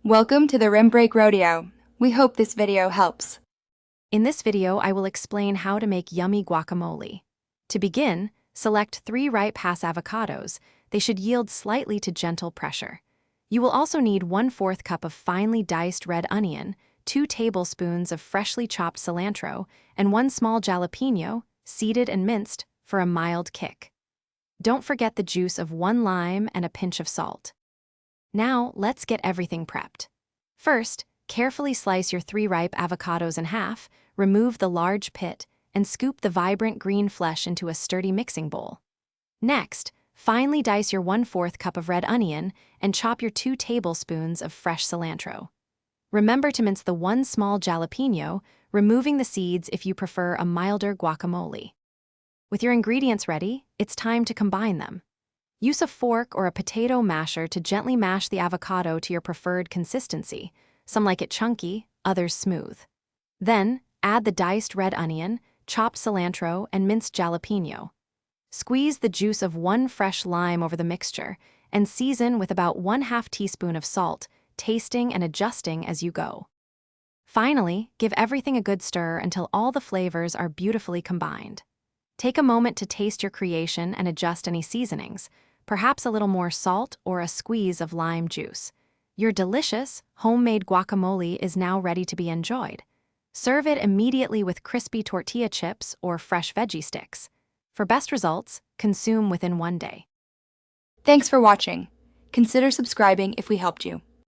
Welcome to the Rim Break Rodeo. We hope this video helps. In this video, I will explain how to make yummy guacamole. To begin, select 3 ripe avocados. They should yield slightly to gentle pressure. You will also need 1/4 cup of finely diced red onion, 2 tablespoons of freshly chopped cilantro, and 1 small jalapeno, seeded and minced, for a mild kick. Don't forget the juice of 1 lime and a pinch of salt. Now, let's get everything prepped. First, carefully slice your 3 ripe avocados in half, remove the large pit, and scoop the vibrant green flesh into a sturdy mixing bowl. Next, finely dice your 1/4 cup of red onion and chop your 2 tablespoons of fresh cilantro. Remember to mince the 1 small jalapeno, removing the seeds if you prefer a milder guacamole. With your ingredients ready, it's time to combine them. Use a fork or a potato masher to gently mash the avocado to your preferred consistency. Some like it chunky, others smooth. Then, add the diced red onion, chopped cilantro, and minced jalapeno. Squeeze the juice of 1 fresh lime over the mixture and season with about 1/2 teaspoon of salt, tasting and adjusting as you go. Finally, give everything a good stir until all the flavors are beautifully combined. Take a moment to taste your creation and adjust any seasonings, perhaps a little more salt or a squeeze of lime juice. Your delicious, homemade guacamole is now ready to be enjoyed. Serve it immediately with crispy tortilla chips or fresh veggie sticks. For best results, consume within 1 day. Thanks for watching. Consider subscribing if we helped you.